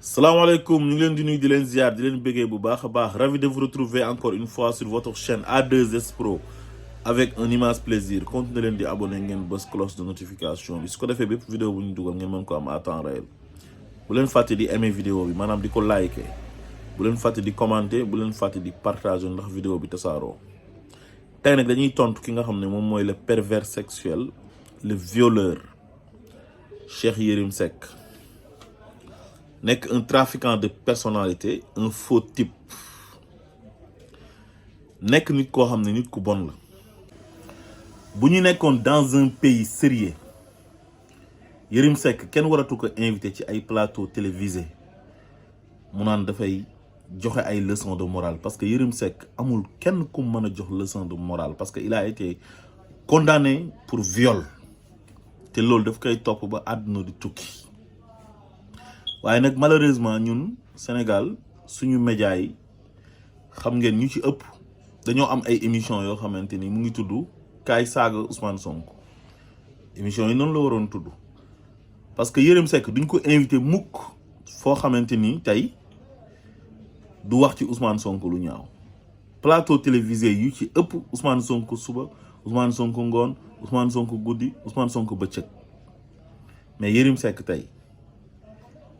Salam alaikum, nous sommes venus de l'Enziar, de l'Enbege ravi de vous retrouver encore une fois sur votre chaîne A2S Pro avec un immense plaisir. Continuez de vous abonner à la cloche de notification. Si vous avez fait une vidéo, vous pouvez vous à temps réel. Vous pouvez faire aimer la vidéo, vous pouvez liker, vous pouvez commenter, vous pouvez partager la vidéo. Tey nag dañuy tontu ki nga xam ne moom mooy le pervers sexuel, le violeur, Cheikh Yerim Seck. Nekk un trafiquant de personnalité, un faux type. Nekk nit koo xam ne nit ku bon la. Bu ñu nekkoon dans un pays sérieux, Yerim Seck kenn waratu ko invité ci ay plateau télévisé mu naan dafay joxe ay leçons de morale parce que Yerim Seck amul kenn ku mën a jox leçon de morale parce que il a été condamné pour viol te loolu daf koy topp ba àdduna di tukki waaye nag malheureusement ñun Sénégal suñu médias yi xam ngeen ñu ci ëpp dañoo am ay émissions yoo xamante ni mu ngi tudd kaay saaga Ousmane Sonko émission yi noonu la waroon tudd parce que Yerim Seck duñ ko invité mukk foo xamante ni tey du wax ci Ousmane Sonko lu ñaaw plateau télévisé yu ci ëpp Ousmane Sonko suba Ousmane Sonko ngoon Ousmane Sonko guddi Ousmane Sonko bëccëg mais Yerim Seck tey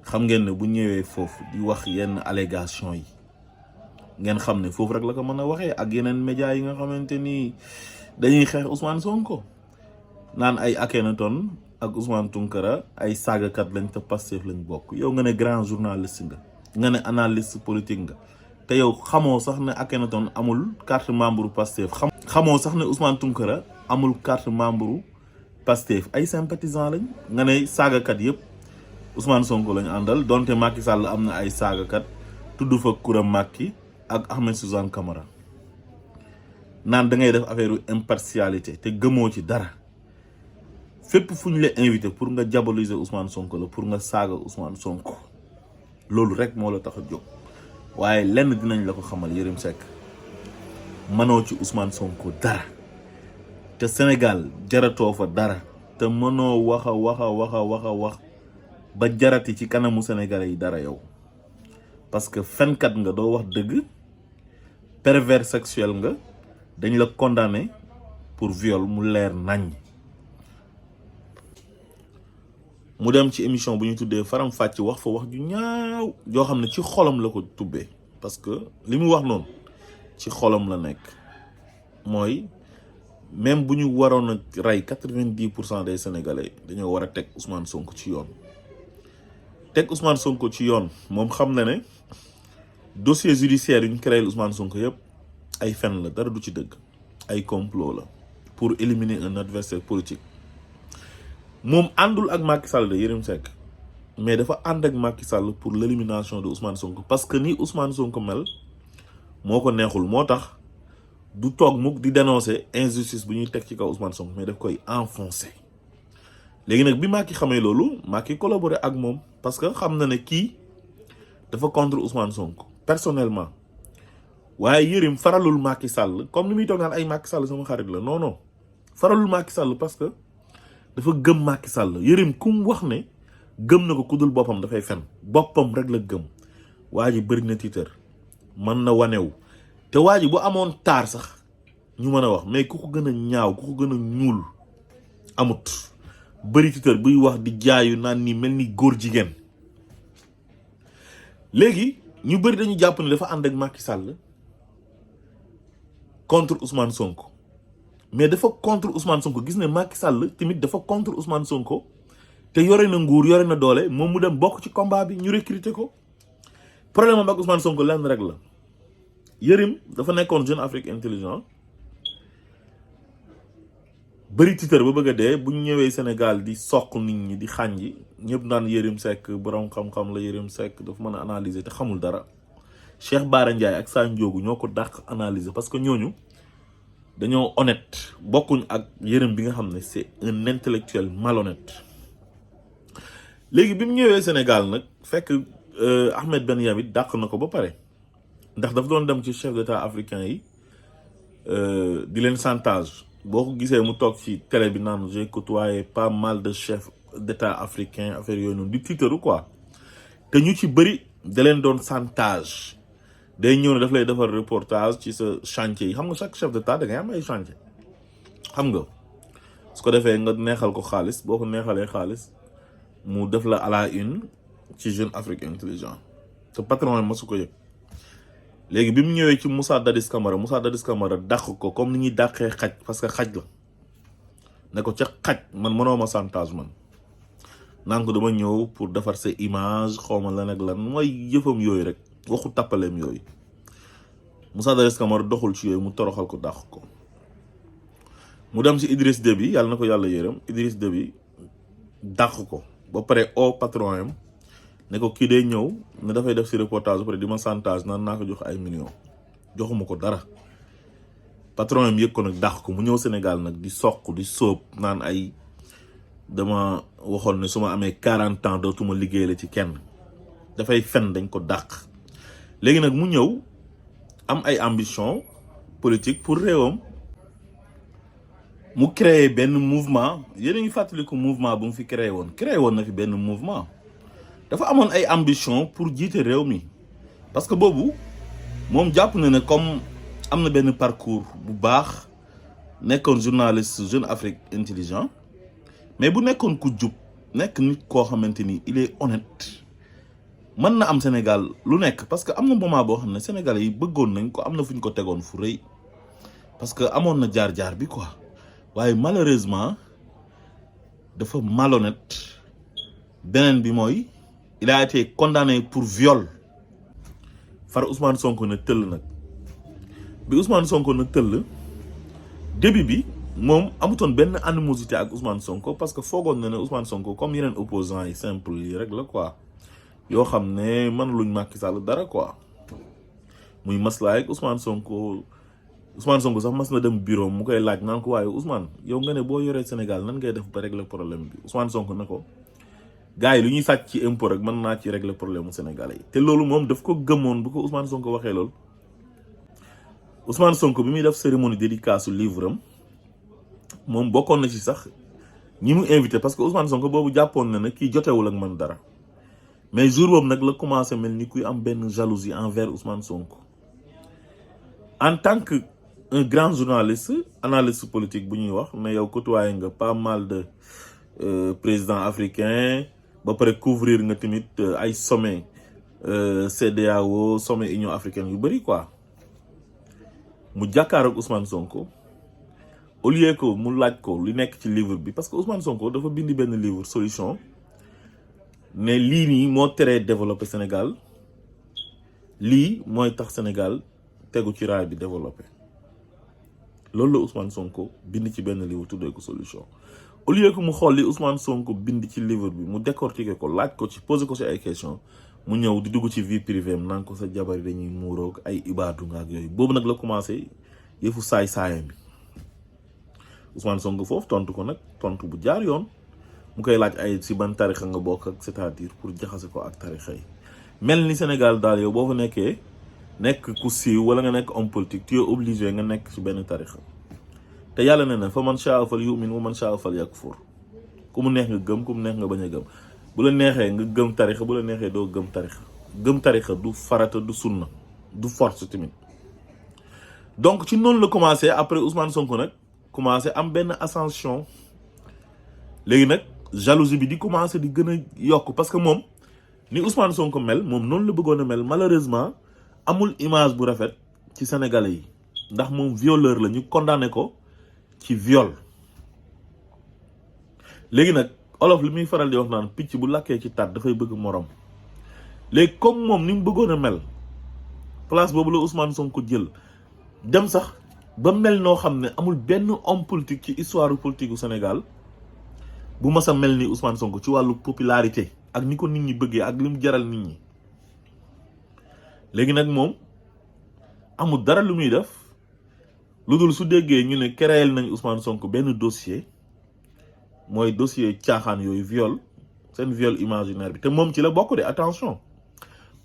xam ngeen ne bu ñëwee foofu di wax yenn allégation yi ngeen xam ne foofu rek la ko mën a waxee ak yeneen médias yi nga xamante ni dañuy xeex Ousmane Sonko naan ay Akhenaton ak Ousmane Tounkara ay saagakat lañ te Pastef lañ bokk yow nga ne grand journaliste nga ne analyste politique nga te yow xamoo sax ne Akhenaton amul carte membre Pastef xamoo sax ne Ousmane Tounkara amul carte membre Pastef ay sympathisant lañ nga ne saagakat yëpp Ousmane Sonko lañ àndal donte Macky Sall am na ay saagakat tudd fa Koura Macky ak Ahmed Suzanne Camara naan da ngay def affaire impartialité te gëmoo ci dara fépp fu ñu la invité pour nga diaboliser Ousmane Sonko la pour nga saaga Ousmane Sonko loolu rek moo la tax a jóg waaye lenn dinañ la ko xamal Yerim Seck mënoo ci Ousmane Sonko dara te Sénégal jaratoo fa dara te mënoo wax ba jarati ci kanamu Sénégalais yi dara yow parce que fenkat nga doo wax dëgg pervers sexuel nga dañ la condamné pour viol mu leer nañ mu dem ci émission bu ñu tuddee faram fàcc wax fa wax ju ñaaw joo xam ne ci xolam la ko tubbee parce que li mu wax noonu ci xolam la nekk mooy même bu ñu waroon a rey 90% des Sénégalais dañoo war a teg Ousmane Sonko ci yoon teg Ousmane Sonko ci yoon moom xam na ne dossier judiciaire yu ñu créé Ousmane Sonko yëpp ay fen la dara du ci dëgg ay complot la pour éliminer un adversaire politique moom àndul ak Macky Sall de Yerim Seck mais dafa ànd ak Macky Sall pour l'élimination de Ousmane Sonko parce que ni Ousmane Sonko mel moo ko neexul moo tax du toog mukk di dénoncer injustice bu ñuy teg ci kaw Ousmane Sonko mais daf koy enfoncer léegi nag bi Macky xamee loolu Macky collaboré ak moom parce que xam na ne kii dafa contre Ousmane Sonko personnellement waaye Yerim faralul Macky Sall comme ni muy toog naan ay Macky Sall sama xarit la non faralul Macky Sall parce que dafa gëm Macky Sall Yerim ku mu wax ne gëm na ko ku dul boppam dafay fen boppam rek la gëm waa ji bëri na tiitër mën na wanew te waa ji bu amoon taar sax ñu mën a wax mais ku ko gën a ñaaw ku ko gën a ñuul amut bëri tiitër buy wax di jaayu naan ni mel ni góor jigéen léegi ñu bëri dañu jàpp ne dafa ànd ak Macky Sall contre Ousmane Sonko mais dafa contre Ousmane Sonko gis ne Macky Sall tamit dafa contre Ousmane Sonko te yore na nguur yore na doole moom mu dem bokk ci combat bi ñu recruter ko problème am ak Ousmane Sonko lenn rek la Yerim dafa nekkoon Jeune Afrique Intelligent bëri tiitër ba bëgg a dee bu ñu ñëwee Sénégal di soq nit ñi di xànji ñëpp naan Yerim Seck borom xam-xam la Yerim Seck dafa mën a analyser te xamul dara Cheikh Bara Ndiaye ak Sa Ndiogou ñoo ko dàq analyser parce que ñooñu dañoo honnête bokkuñ ak Yerim bi nga xam ne c'est un intellectuel malhonnête léegi bi mu ñëwee Sénégal nag fekk Ahmed Ben Yamit dàq na ko ba pare ndax daf doon dem ci chef d'état africain yi di leen chantage boo ko gisee mu toog ci télé bi naan j'ai côtoyé pas mal de chefs d'état africain affaire yooyu noonu di tiitaru quoi te ñu ci bëri da leen doon chantage day ñëw ne daf lay defar reportage ci sa chantier yi xam nga chaque chef d'état da ngay am ay chantier xam nga su ko defee nga neexal ko xaalis boo ko neexalee xaalis mu def la à la une ci Jeune Afrique Intelligent te patron yi masu ko yëg léegi bi mu ñëwee ci Moussa Dadis Camara dàq ko comme ni ñuy dàqee xaj parce que xaj la ne ko ca xaj man mënoo ma chantage man naan ko dama ñëw pour defar sa image xawma lan ak lan mooy yëfam yooyu rek waxu tappaleem yooyu Moussa Dadis Camara doxul ci yooyu mu toroxal ko dàq ko mu dem ci Idriss Déby yàlla na ko yàlla yërëm Idriss Déby dàq ko ba pare au patron yam ne ko kii day ñëw ne dafay def ci reportage ba pare di ma chantage naan naa ko jox ay millions joxuma ko dara patron yam yëg ko nag dàq ko mu ñëw Sénégal nag di soq di sóob naan ay dama waxoon ne su ma amee 40 ans dootuma liggéey la ci kenn dafay fen dañ ko dàq léegi nag mu ñëw am ay ambition politique pour réewam mu créé benn mouvement yéen a ngi fàttaliku mouvement bu mu fi créé woon na fi benn mouvement dafa amoon ay ambition pour jiite réew mi parce que boobu moom jàpp na ne comme am na benn parcours bu baax nekkoon journaliste Jeune Afrique Intelligent mais bu nekkoon ku jub nekk nit koo xamante ni il est honnête mën na am Sénégal lu nekk parce que am na moment boo xam ne Sénégalais yi bëggoon nañ ko am na fu ñu ko tegoon fu rëy parce que amoon na jaar-jaar bi quoi waaye malheureusement dafa malhonnête beneen bi mooy il a été condamné pour viol far Ousmane Sonko na tëll nag bi Ousmane Sonko na tëll début bi moom amutoon benn animosité ak Ousmane Sonko parce que foogoon na ne Ousmane Sonko comme yeneen opposants yi simple yi rek la quoi yoo xam ne mën luñ Macky Sall dara quoi muy maslaay ak Ousmane Sonko sax mas na dem bureau mu koy laaj naan ko waaye Ousmane yow nga ne boo yoree Sénégal nan ngay def ba régler problème bi Ousmane Sonko ne ko gars yi lu ñuy sàcc ci impôt rek mën naa ci régler problème mu Sénégalais yi te loolu moom daf ko gëmoon bu ko Ousmane Sonko waxee loolu Ousmane Sonko bi muy def cérémonie dédicace su livre am moom bokkoon na ci sax ñi mu invité parce que Ousmane Sonko boobu jàppoon na ne kii jotewul ak man dara mais jour boobu nag la commencé mel ni kuy am benn jalousie envers Ousmane Sonko en tant que un grand journaliste analyste politique bu ñuy wax mais yow côtoyé nga pas mal de présidents africains ba pare couvrir nga tamit ay sommet CEDEAO sommet Union africaine yu bëri quoi mu jàkkaar ak Ousmane Sonko au lieu que mu laaj ko li nekk ci livre bi parce que Ousmane Sonko dafa bindi benn livre solution ne lii nii moo teree développé Sénégal lii mooy tax Sénégal tegu ci raay bi développé loolu la Ousmane Sonko bind ci benn livre tuddee ko solution au lieu que mu xool li Ousmane Sonko bind ci livre bi mu décortiquer ko laaj ko ci poser ko ci ay questions mu ñëw di dugg ci vie privée am naan ko sa jabar yi dañuy muuroog ay ibaadu nga ak yooyu boobu nag la commencé yëfu saay-saayam bi Ousmane Sonko foofu tontu ko nag tontu bu jaar yoon mu koy laaj ay si ban tarixa nga bokk ak c'est-à-dire pour jaxase ko ak tarixa yi mel ni Sénégal daal yow boo fa nekkee nekk ku siiw wala nga nekk homme politique tu es obligé nga nekk ci benn tarixa te yàlla ne na fa man shaa fal yu'min wa man shaa fal yakfur ku mu neex nga gëm ku mu neex nga bañ a gëm bu la neexee nga gëm tarixa bu la neexee doo gëm tarixa du farata du sunna du force tamit donc ci noonu la commencé après Ousmane Sonko nag commencé am benn ascension léegi nag jalousie bi di commencé di gën a yokk parce que moom ni Ousmane Sonko mel moom noonu la bëggoon a mel malheureusement amul image bu rafet ci Sénégalais yi ndax moom violeur la ñu condamné ko ci viol léegi nag olof li muy faral di wax naan picc bu lakkee ci tat dafay bëgg morom léegi comme moom ni mu bëggoon a mel place boobu la Ousmane Sonko jël dem sax ba mel noo xam ne amul benn homme politique ci histoire politique u Sénégal bu mas a mel ni Ousmane Sonko ci wàllu popularité ak ni ko nit ñi bëggee ak li mu jaral nit ñi léegi nag moom amul dara lu muy def lu dul su déggee ñu ne créel nañ Ousmane Sonko benn dossier mooy dossier caaxaan yooyu viol seen viol imaginaire bi te moom ci la bokk de attention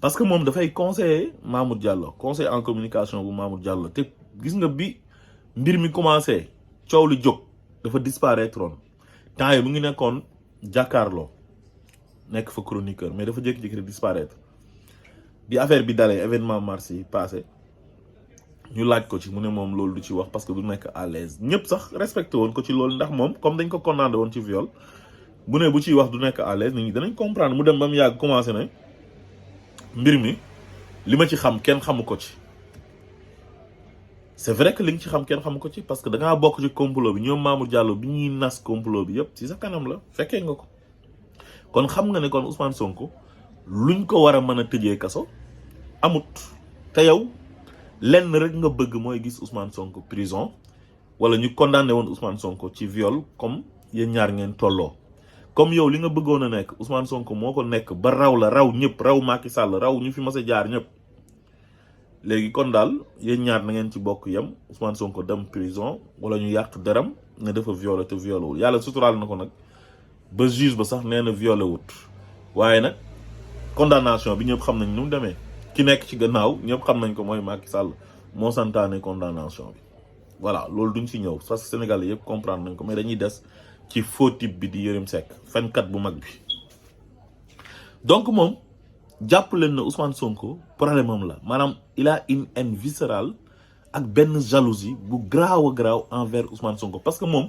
parce que moom dafay conseiller Mamour Diallo conseiller en communication bu Mamour Diallo te gis nga bi mbir mi commencé coow li jóg dafa disparaître woon temps yi mu ngi nekkoon jàkkaarloo nekk fa chroniqueur mais dafa jékki-jékki rek disparaître bi affaire bi dalee événement mars yi passé ñu laaj ko ci mu ne moom loolu du ci wax parce que du nekk à l'aise ñëpp sax respecté woon ko ci loolu ndax moom comme dañ ko condamné woon ci viol bu ne bu ciy wax du nekk à l'aise nit ñi danañ comprendre mu dem ba mu yàgg commencé na mbir mi li ma ci xam kenn xamu ko ci. c'est vrai que li nga ci xam kenn xamu ko ci parce que da ngaa bokk ci complot bi ñoom Mamour Diallo bi ñuy nas complot bi yëpp ci sa kanam la fekkee nga ko kon xam nga ne kon Ousmane Sonko luñ ko war a mën a tëjee kaso amut te yow lenn rek nga bëgg mooy gis Ousmane Sonko prison wala ñu condamné woon Ousmane Sonko ci viol comme yéen ñaar ngeen tolloo comme yow li nga bëggoon a nekk Ousmane Sonko moo ko nekk ba raw la raw ñëpp raw Macky Sall raw ñu fi mas a jaar ñëpp. léegi kon daal yéen ñaar na ngeen ci bokk yem Ousmane Sonko dem prison wala ñu yàq deram ne dafa violé te violé wul yàlla suturaal na ko nag ba juge ba sax nee na violé wut waaye nag condamnation bi ñëpp xam nañ nu mu demee ki nekk ci gannaaw ñëpp xam nañ ko mooy Macky Sall moo santaane condamnation bi voilà loolu duñ ci ñëw parce que Sénégalais yëpp comprendre nañ ko mais dañuy des ci faux type bi di Yerim Seck fenkat bu mag bi donc moom jàpp leen na Ousmane Sonko problème am la maanaam il a une haine viscérale ak benn jalousie bu graaw a graaw envers Ousmane Sonko parce que moom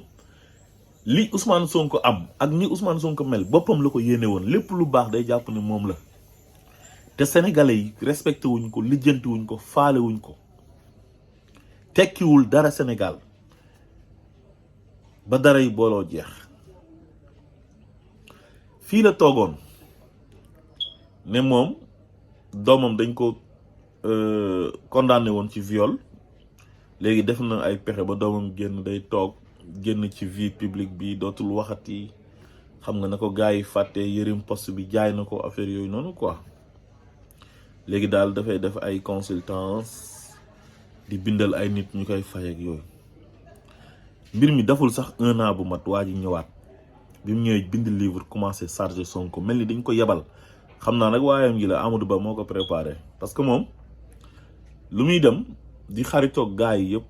li Ousmane Sonko am ak ni Ousmane Sonko mel boppam la ko yéene woon lépp lu baax day jàpp ne moom la te sénégalais yi respecté wuñ ko lijjanti wuñ ko faale wuñ ko tekkiwul dara Sénégal ba dara yi booloo jeex fii la toogoon ne moom doomam dañ ko condamné woon ci viol léegi def na ay pexe ba doomam génn day toog génn ci vie publique bi dootul waxati xam nga na ko gars yi fàtte Yerim poste bi jaay na ko affaire yooyu noonu quoi léegi daal dafay def ay consultance di bindal ay nit ñu koy fay ak yooyu mbir mi deful sax 1 an bu mat waa ji ñëwaat bi mu ñëwee bind livre commencé chargé Sonko mel ni dañ ko yebal xam naa nag waayam gi la Amadou Ba moo ko préparé parce que moom lu muy dem di xaritoog gars yi yëpp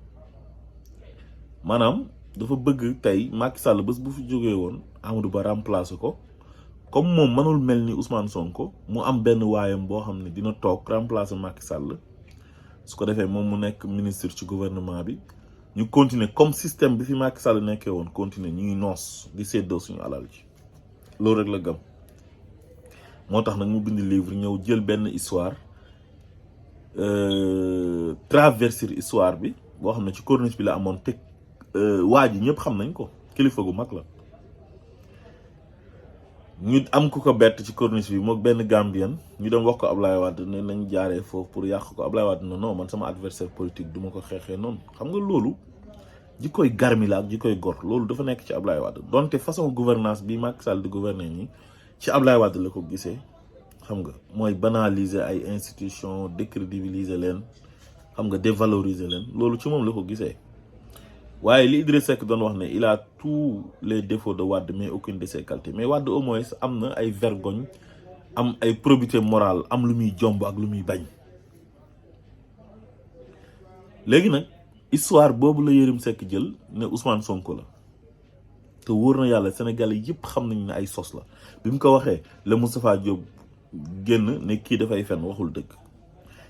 maanaam dafa bëgg tey Macky Sall bés bu fi jógee woon Amadou Ba remplacé ko comme moom mënul mel ni Ousmane Sonko mu am benn waayam boo xam ne dina toog remplacé Macky Sall su ko defee moom mu nekk ministre ci gouvernement bi ñu continuer comme système bi fi Macky Sall nekkee woon continuer ñuy noos di séddoo suñu alal ji loolu rek la gëm. moo tax nag mu bind livre ñëw jël benn histoire traverser histoire bi boo xam ne ci corniche bi la amoon teg waa ji ñëpp xam nañ ko kilifa gu mag la ñu am ku ko bett ci corniche bi moom benn Gambien ñu dem wax ko Ablaye Wade ne nañ jaaree foofu pour yàq ko Ablaye Wade non man sama adversaire politique duma ko xeexee noonu xam nga loolu ji koy garmi la ak ji koy gor loolu dafa nekk ci Ablaye Wade donte façon gouvernance bi Macky Sall di gouverner nii ci Ablaye Wade la ko gisee xam nga mooy banaliser ay institutions décrédibiliser leen xam nga dévaloriser leen loolu ci moom la ko gisee waaye li Idriss Seck doon wax ne il a tous les défauts de Wade mais aucune de ses qualités mais Wade au moins am na ay vergogne am ay probité morale am lu muy jomb ak lu muy bañ léegi nag histoire boobu la Yerim Seck jël ne Ousmane Sonko la te wóor na yàlla Sénégalais yëpp xam nañ ne ay sos la bi mu ko waxee la Moustapha Diop génn ne kii dafay fen waxul dëgg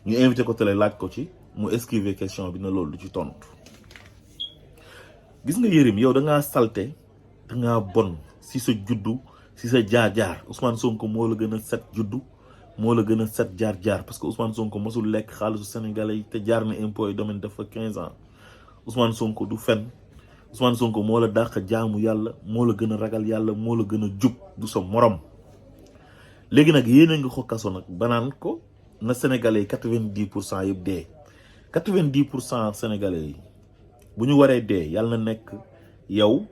ñu invité ko télé laaj ko ci mu esquiver question bi na loolu du ci tontu gis nga Yerim yow da ngaa salte da ngaa bon si sa juddu si sa jaar-jaar Ousmane Sonko moo la gën a set juddu moo la gën a set jaar-jaar parce que Ousmane Sonko mosul lekk xaalisu Sénégalais yi te jaar na impôt domaine dafa 15 ans Ousmane Sonko du fen Ousmane Sonko moo la dàq jaamu yàlla moo la gën a ragal yàlla moo la gën a jub du sa morom léegi nag yéene nga ko kaso nag banaan ko na Sénégalais yi 90% yëpp dee 90% Sénégalais yi bu ñu waree dee yàlla na nekk yow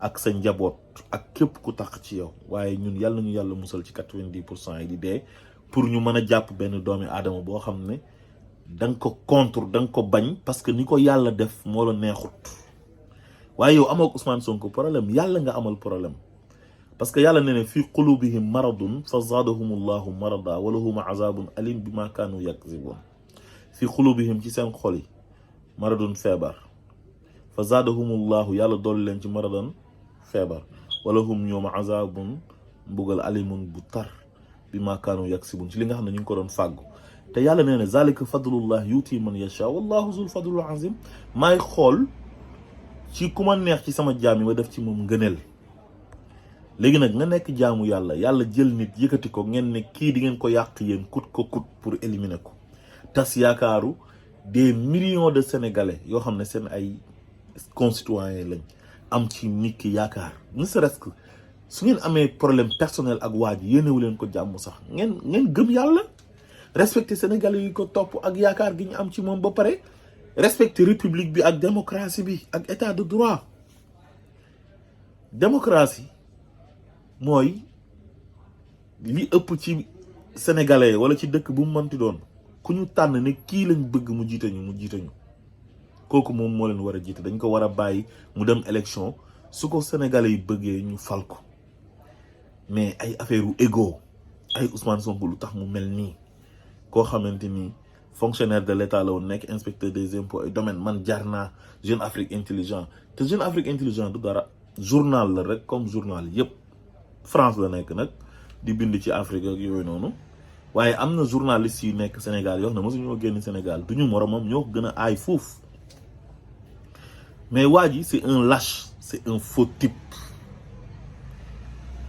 ak sa njaboot ak képp ku tax ci yow waaye ñun yàlla nañu yàlla musal ci 90% yi di dee pour ñu mën a jàpp benn doomi aadama boo xam ne da nga ko contre da nga ko bañ parce que ni ko yàlla def moo la neexut waaye yow amoo Ousmane Sonko problème yàlla nga amal problème parce que yàlla ne fii qulubihim maradun fa zaadahumullahu marada wa lahum azabun alim bima kaanu yakzibun fii qulubihim ci seen xol yi maradun feebar fa zaadahumullahu yàlla dolli leen ci maradan feebar wala hum ñoom azabun mbugal alimun bu tar bi maa kaanu yaksibun ci li nga xam ne ñu ngi ko doon fàggu te yàlla nee na zalika fadlullah yuti man yasha wallahu zul fadlul azim maay xool ci ku ma neex ci sama jaam yi ma def ci moom ngëneel. léegi nag nga nekk jaamu yàlla yàlla jël nit yëkkati ko ngeen ne kii di ngeen ko yàq yéen kut ko kut pour éliminer ko tas yaakaaru des millions de sénégalais yoo xam ne seen ay concitoyens lañ am ci nit ki yaakaar ne serait-ce que su ngeen amee problème personnel ak waa ji yéenewu leen ko jàmm sax ngeen gëm yàlla respecter sénégalais yi ko topp ak yaakaar gi ñu am ci moom ba pare respecter république bi ak démocratie bi ak état de droit. démocratie mooy li ëpp ci sénégalais wala ci dëkk bu mu mënti doon ku ñu tànn ne kii lañ bëgg mu jiite ñu kooku moom moo leen war a jiite dañ ko war a bàyyi mu dem élection su ko sénégalais yi bëggee ñu fal ko mais ay affaire u égo ay Ousmane Sonko lu tax mu mel nii koo xamante ni fonctionnaire de l'état la woon nekk inspecteur des impôts et domaines man jaar naa Jeune Afrique Intelligent te Jeune Afrique Intelligent du dara journal la rek comme journal yëpp France la nekk nag di bind ci Afrique ak yooyu noonu waaye am na journaliste yu nekk Sénégal yoo xam ne mosu ñoo génn Sénégal du ñu moromam ñoo ko gën a aay foofu mais waa ji c'est un lâche c'est un faux type.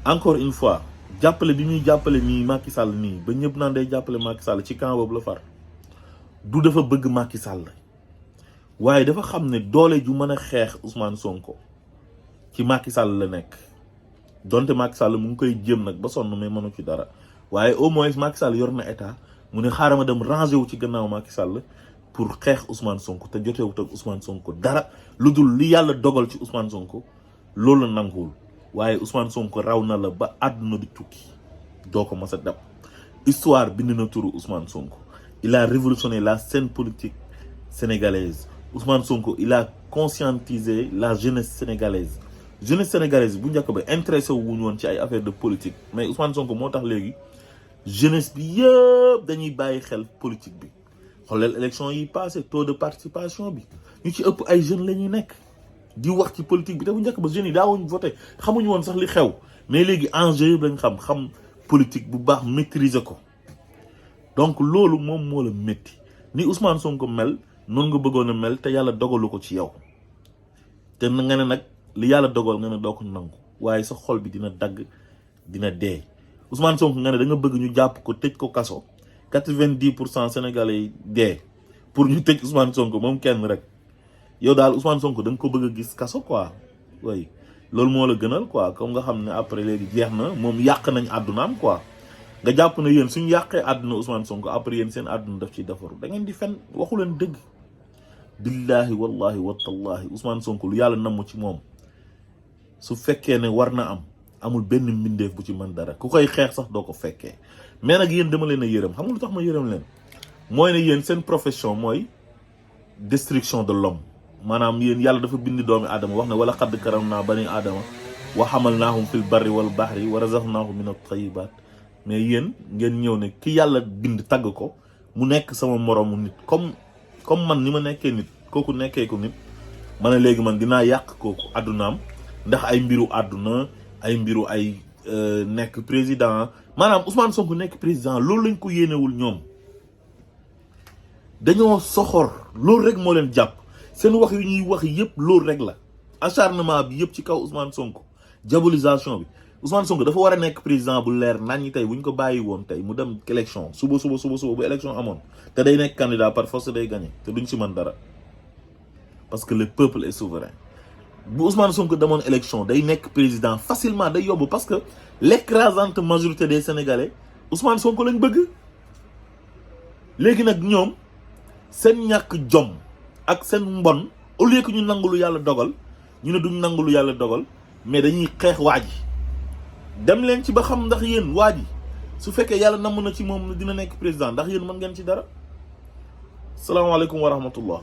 encore une fois jàppale bi muy jàppale nii Macky Sall nii ba ñëpp naan day jàppale Macky Sall ci camp boobu la far du dafa bëgg Macky Sall waaye dafa xam ne doole ju mën a xeex Ousmane Sonko ci Macky Sall la nekk donte Macky Sall mu ngi koy jéem nag ba sonn mais mënu ci dara waaye au moins Macky Sall yor na état mu ne xaaral ma dem rangé wu ci gannaaw Macky Sall pour xeex Ousmane Sonko te jotewut ak Ousmane Sonko dara lu dul li yàlla dogal ci Ousmane Sonko loolu la nanguwul waaye Ousmane Sonko raw na la ba àdduna di tukki doo ko mas a dab histoire bind na turu Ousmane Sonko il a révolutionné la scène politique sénégalaise Ousmane Sonko il a conscientisé la jeunesse sénégalaise bu njëkk ba intéressé wuñu woon ci ay affaire de politique mais Ousmane Sonko moo tax léegi jeunesse bi yëpp dañuy bàyyi xel politique bi xoolal élection yi passé taux de participation bi ñu ci ëpp ay jeunes la ñuy nekk di wax ci politique bi te bu njëkk ba jeunes yi daawuñ voté xamuñu woon sax li xew mais léegi enjeu yëpp lañ xam politique bu baax maîtriser ko donc loolu moom moo la métti ni Ousmane Sonko mel noonu nga bëggoon a mel te yàlla dogalu ko ci yow te nga ne nag li yàlla dogal nga ne doo ko nangu waaye sa xol bi dina dagg dina dee Ousmane Sonko nga ne da nga bëgg ñu jàpp ko tëj ko kaso 90% sénégalais yi dee pour ñu tëj Ousmane Sonko moom kenn rek yow daal Ousmane Sonko da nga ko bëgg a gis kaso quoi way loolu moo la gënal quoi comme nga xam ne après léegi jeex na moom yàq nañ àddunaam quoi nga jàpp ne yéen suñu yàqee àdduna Ousmane Sonko après yéen seen àdduna daf ciy defaru da ngeen di fen waxu leen dëgg billahi wallahi watallahi Ousmane Sonko lu yàlla namm ci moom su fekkee ne war na amul benn mbindeef bu ci mën dara ku koy xeex sax doo ko fekkee mais nag yéen dama leen a yërëm xam nga lu tax ma yërëm leen mooy ne yéen seen profession mooy destruction de l'homme maanaam yéen yàlla dafa bind doomi aadama wax ne wala xadd karam naa bani aadama wa xamalnaahum fil barri wal bahri wa razaqnaahum min at-tayyibaat mais yéen ngeen ñëw ne ki yàlla bind tagg ko mu nekk sama moroomu nit comme man ni ma nekkee nit kooku nekkee ko nit ma ne léegi man dinaa yàq kooku addunaam ndax ay mbiru àdduna ay mbiru ay nekk président maanaam Ousmane Sonko nekk président loolu lañ ko yéenewul ñoom dañoo soxor loolu rek moo leen jàpp seen wax yu ñuy wax yëpp loolu rek la acharnement bi yëpp ci kaw Ousmane Sonko diabolisation bi Ousmane Sonko dafa war a nekk président bu leer nañ ñi tey bu ñu ko bàyyi woon tey mu dem élection suba bu élection amoon te day nekk candidat par force day gagné te duñ si mën dara parce que le peuple est souverain bu Ousmane Sonko demoon élection day nekk président facilement day yóbbu parce que l'écrasante majorité des Sénégalais Ousmane Sonko lañ bëgg léegi nag ñoom seen ñàkk jom ak seen mbon au lieu que ñu nangu lu yàlla dogal ñu ne duñ nangu lu yàlla dogal mais dañuy xeex waa ji dem leen ci ba xam ndax yéen waa ji su fekkee yàlla namm na ci moom dina nekk président ndax yéen mën ngeen ci dara salaamaaleykum wa rahmatullah